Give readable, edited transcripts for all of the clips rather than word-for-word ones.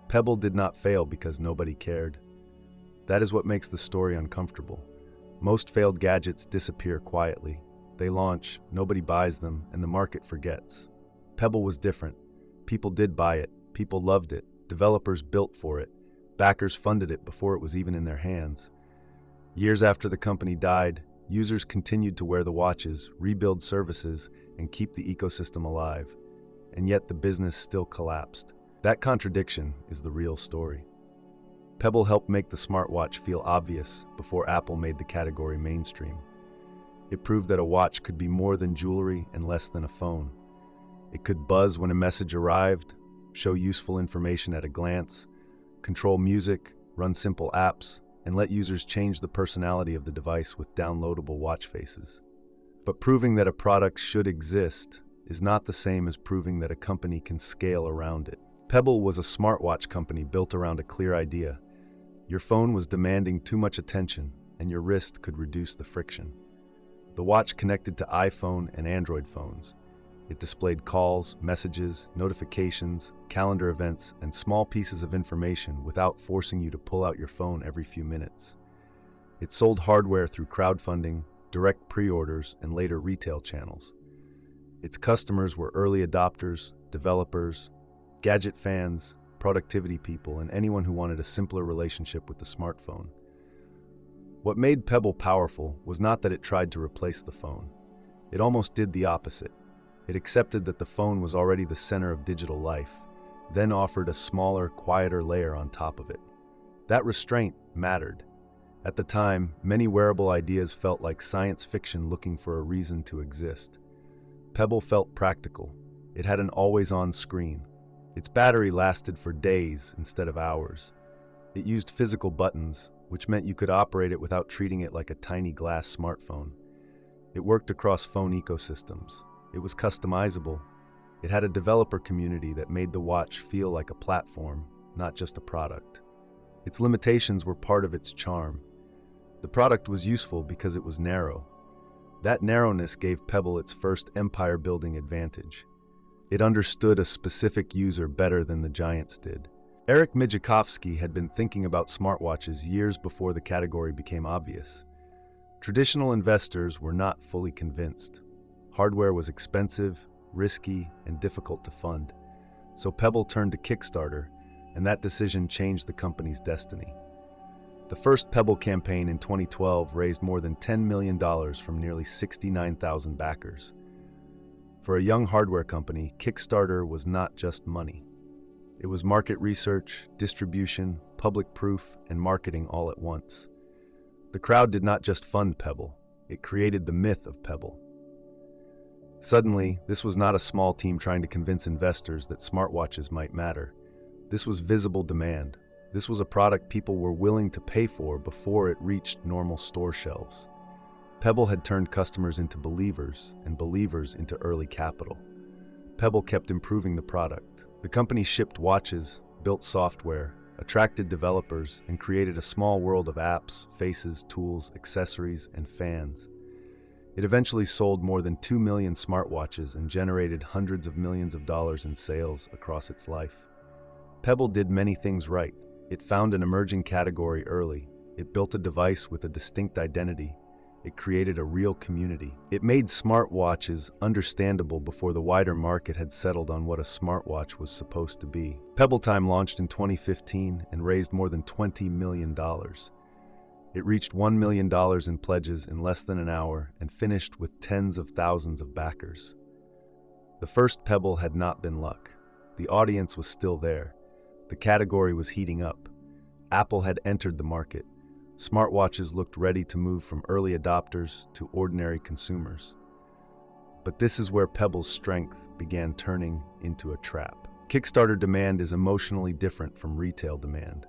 Pebble did not fail because nobody cared. That is what makes the story uncomfortable. Most failed gadgets disappear quietly. They launch, nobody buys them, and the market forgets. Pebble was different. People did buy it. People loved it. Developers built for it. Backers funded it before it was even in their hands. Years after the company died, users continued to wear the watches, rebuild services, and keep the ecosystem alive. And yet the business still collapsed. That contradiction is the real story. Pebble helped make the smartwatch feel obvious before Apple made the category mainstream. It proved that a watch could be more than jewelry and less than a phone. It could buzz when a message arrived, show useful information at a glance, control music, run simple apps, and let users change the personality of the device with downloadable watch faces. But proving that a product should exist is not the same as proving that a company can scale around it. Pebble was a smartwatch company built around a clear idea. Your phone was demanding too much attention, and your wrist could reduce the friction. The watch connected to iPhone and Android phones. It displayed calls, messages, notifications, calendar events, and small pieces of information without forcing you to pull out your phone every few minutes. It sold hardware through crowdfunding, direct pre-orders, and later retail channels. Its customers were early adopters, developers, gadget fans, productivity people, and anyone who wanted a simpler relationship with the smartphone. What made Pebble powerful was not that it tried to replace the phone. It almost did the opposite. It accepted that the phone was already the center of digital life, then offered a smaller, quieter layer on top of it. That restraint mattered. At the time, many wearable ideas felt like science fiction looking for a reason to exist. Pebble felt practical. It had an always-on screen. Its battery lasted for days instead of hours. It used physical buttons, which meant you could operate it without treating it like a tiny glass smartphone. It worked across phone ecosystems. It was customizable. It had a developer community that made the watch feel like a platform, not just a product. Its limitations were part of its charm. The product was useful because it was narrow. That narrowness gave Pebble its first empire-building advantage. It understood a specific user better than the giants did. Eric Mijakovsky had been thinking about smartwatches years before the category became obvious. Traditional investors were not fully convinced. Hardware was expensive, risky, and difficult to fund. So Pebble turned to Kickstarter, and that decision changed the company's destiny. The first Pebble campaign in 2012 raised more than $10 million from nearly 69,000 backers. For a young hardware company, Kickstarter was not just money. It was market research, distribution, public proof, and marketing all at once. The crowd did not just fund Pebble, it created the myth of Pebble. Suddenly, this was not a small team trying to convince investors that smartwatches might matter. This was visible demand. This was a product people were willing to pay for before it reached normal store shelves. Pebble had turned customers into believers and believers into early capital. Pebble kept improving the product. The company shipped watches, built software, attracted developers, and created a small world of apps, faces, tools, accessories, and fans. It eventually sold more than 2 million smartwatches and generated hundreds of millions of dollars in sales across its life. Pebble did many things right. It found an emerging category early. It built a device with a distinct identity. It created a real community. It made smartwatches understandable before the wider market had settled on what a smartwatch was supposed to be. Pebble Time launched in 2015 and raised more than $20 million. It reached $1 million in pledges in less than an hour and finished with tens of thousands of backers. The first Pebble had not been luck. The audience was still there. The category was heating up. Apple had entered the market. Smartwatches looked ready to move from early adopters to ordinary consumers. But this is where Pebble's strength began turning into a trap. Kickstarter demand is emotionally different from retail demand.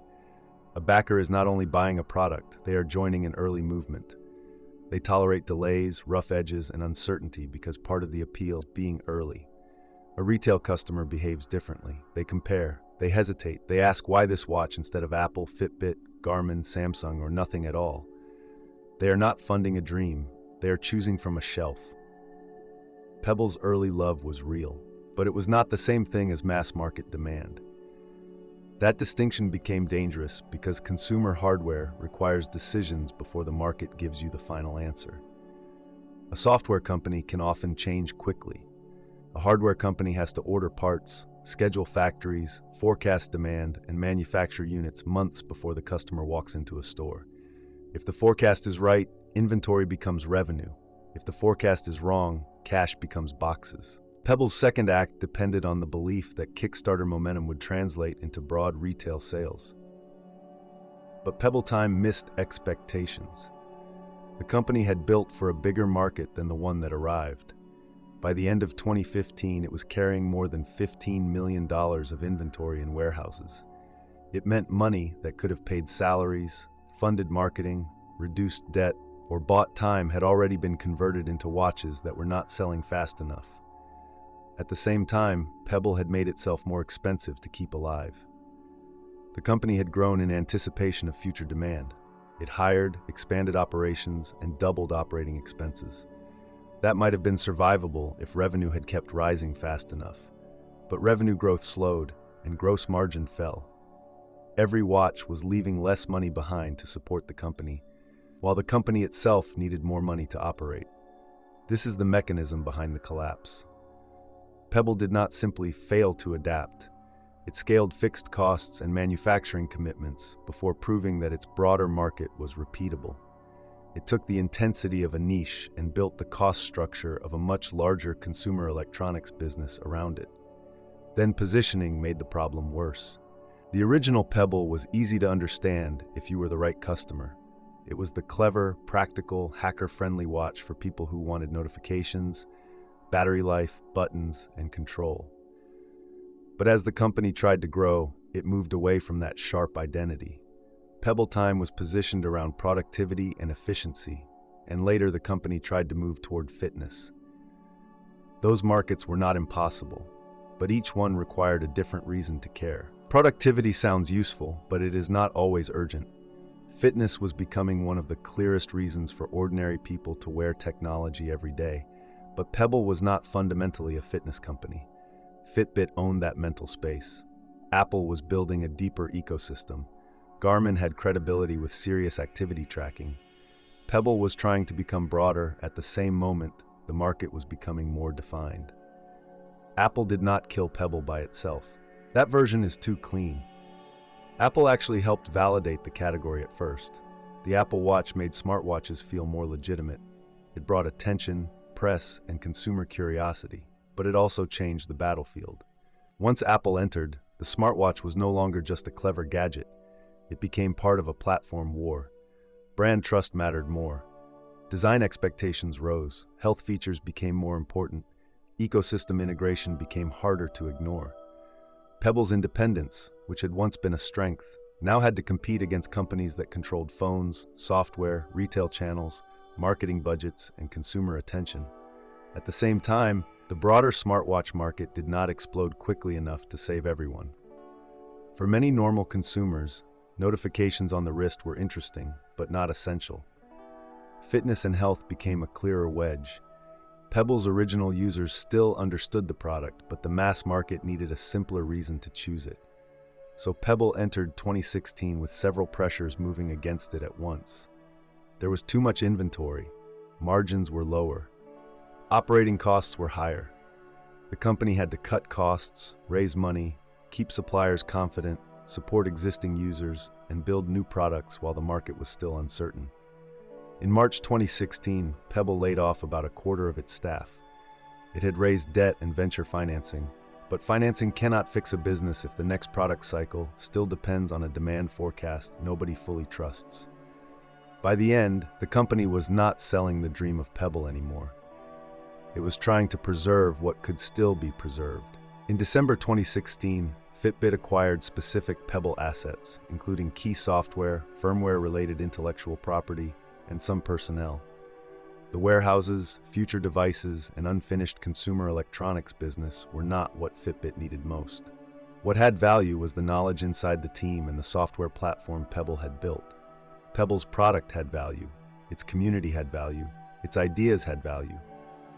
A backer is not only buying a product, they are joining an early movement. They tolerate delays, rough edges, and uncertainty because part of the appeal is being early. A retail customer behaves differently. They compare, they hesitate, they ask why this watch instead of Apple, Fitbit, Garmin, Samsung, or nothing at all. They are not funding a dream, they are choosing from a shelf. Pebble's early love was real, but it was not the same thing as mass market demand. That distinction became dangerous because consumer hardware requires decisions before the market gives you the final answer. A software company can often change quickly. A hardware company has to order parts, schedule factories, forecast demand, and manufacture units months before the customer walks into a store. If the forecast is right, inventory becomes revenue. If the forecast is wrong, cash becomes boxes. Pebble's second act depended on the belief that Kickstarter momentum would translate into broad retail sales. But Pebble Time missed expectations. The company had built for a bigger market than the one that arrived. By the end of 2015, it was carrying more than $15 million of inventory in warehouses. It meant money that could have paid salaries, funded marketing, reduced debt, or bought time had already been converted into watches that were not selling fast enough. At the same time, Pebble had made itself more expensive to keep alive. The company had grown in anticipation of future demand. It hired, expanded operations, and doubled operating expenses. That might have been survivable if revenue had kept rising fast enough. But revenue growth slowed, and gross margin fell. Every watch was leaving less money behind to support the company, while the company itself needed more money to operate. This is the mechanism behind the collapse. Pebble did not simply fail to adapt. It scaled fixed costs and manufacturing commitments before proving that its broader market was repeatable. It took the intensity of a niche and built the cost structure of a much larger consumer electronics business around it. Then positioning made the problem worse. The original Pebble was easy to understand if you were the right customer. It was the clever, practical, hacker-friendly watch for people who wanted notifications, battery life, buttons, and control. But as the company tried to grow, it moved away from that sharp identity. Pebble Time was positioned around productivity and efficiency, and later the company tried to move toward fitness. Those markets were not impossible, but each one required a different reason to care. Productivity sounds useful, but it is not always urgent. Fitness was becoming one of the clearest reasons for ordinary people to wear technology every day, but Pebble was not fundamentally a fitness company. Fitbit owned that mental space. Apple was building a deeper ecosystem. Garmin had credibility with serious activity tracking. Pebble was trying to become broader. At the same moment, the market was becoming more defined. Apple did not kill Pebble by itself. That version is too clean. Apple actually helped validate the category at first. The Apple Watch made smartwatches feel more legitimate. It brought attention, press, and consumer curiosity, but it also changed the battlefield. Once Apple entered, the smartwatch was no longer just a clever gadget. It became part of a platform war. Brand trust mattered more. Design expectations rose. Health features became more important. Ecosystem integration became harder to ignore. Pebble's independence, which had once been a strength, now had to compete against companies that controlled phones, software, retail channels, marketing budgets, and consumer attention. At the same time, the broader smartwatch market did not explode quickly enough to save everyone. For many normal consumers, notifications on the wrist were interesting, but not essential. Fitness and health became a clearer wedge. Pebble's original users still understood the product, but the mass market needed a simpler reason to choose it. So Pebble entered 2016 with several pressures moving against it at once. There was too much inventory. Margins were lower. Operating costs were higher. The company had to cut costs, raise money, keep suppliers confident, support existing users, and build new products while the market was still uncertain. In March 2016, Pebble laid off about a quarter of its staff. It had raised debt and venture financing, but financing cannot fix a business if the next product cycle still depends on a demand forecast nobody fully trusts. By the end, the company was not selling the dream of Pebble anymore. It was trying to preserve what could still be preserved. In December 2016, Fitbit acquired specific Pebble assets, including key software, firmware-related intellectual property, and some personnel. The warehouses, future devices, and unfinished consumer electronics business were not what Fitbit needed most. What had value was the knowledge inside the team and the software platform Pebble had built. Pebble's product had value, its community had value, its ideas had value.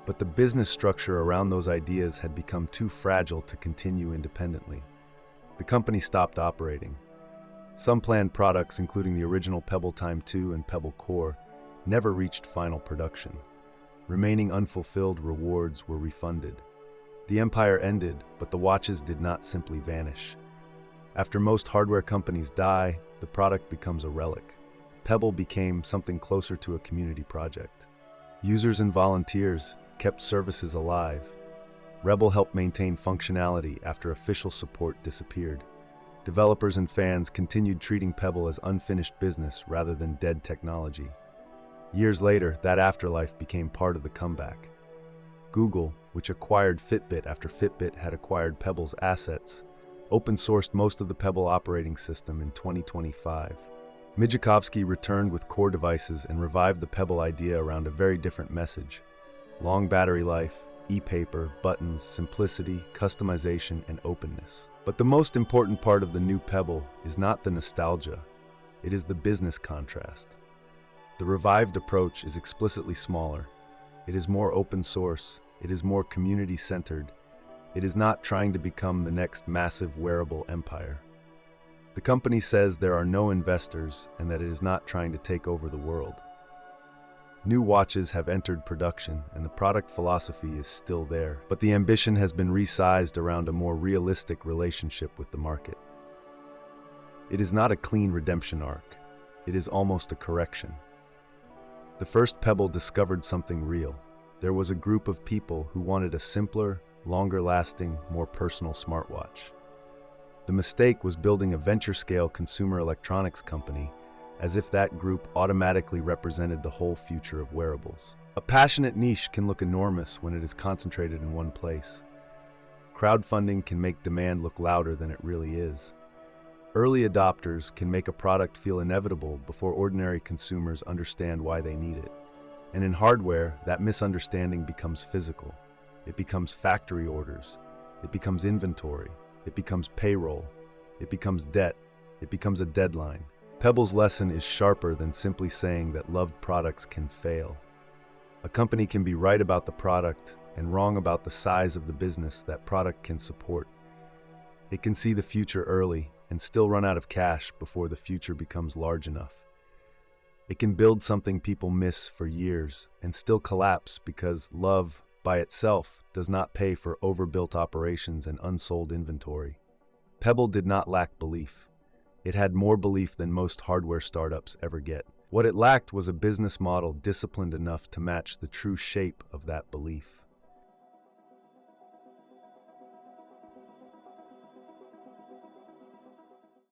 But the business structure around those ideas had become too fragile to continue independently. the company stopped operating. Some planned products, including the original Pebble Time 2 and Pebble Core, never reached final production. Remaining unfulfilled rewards were refunded. The empire ended, but the watches did not simply vanish. After most hardware companies die, the product becomes a relic. Pebble became something closer to a community project. Users and volunteers kept services alive. Rebel helped maintain functionality after official support disappeared. Developers and fans continued treating Pebble as unfinished business rather than dead technology. Years later, that afterlife became part of the comeback. Google, which acquired Fitbit after Fitbit had acquired Pebble's assets, open-sourced most of the Pebble operating system in 2025. Mijakovsky returned with core devices and revived the Pebble idea around a very different message: long battery life, e-paper, buttons, simplicity, customization, and openness. But the most important part of the new Pebble is not the nostalgia, it is the business contrast. The revived approach is explicitly smaller. It is more open source, it is more community-centered. It is not trying to become the next massive wearable empire. The company says there are no investors and that it is not trying to take over the world. New watches have entered production and the product philosophy is still there, but the ambition has been resized around a more realistic relationship with the market. It is not a clean redemption arc. It is almost a correction. The first Pebble discovered something real. There was a group of people who wanted a simpler, longer-lasting, more personal smartwatch. The mistake was building a venture-scale consumer electronics company as if that group automatically represented the whole future of wearables. A passionate niche can look enormous when it is concentrated in one place. Crowdfunding can make demand look louder than it really is. Early adopters can make a product feel inevitable before ordinary consumers understand why they need it. And in hardware, that misunderstanding becomes physical. It becomes factory orders. It becomes inventory. It becomes payroll. It becomes debt. It becomes a deadline. Pebble's lesson is sharper than simply saying that loved products can fail. A company can be right about the product and wrong about the size of the business that product can support. It can see the future early and still run out of cash before the future becomes large enough. It can build something people miss for years and still collapse because love, by itself, does not pay for overbuilt operations and unsold inventory. Pebble did not lack belief. It had more belief than most hardware startups ever get. What it lacked was a business model disciplined enough to match the true shape of that belief.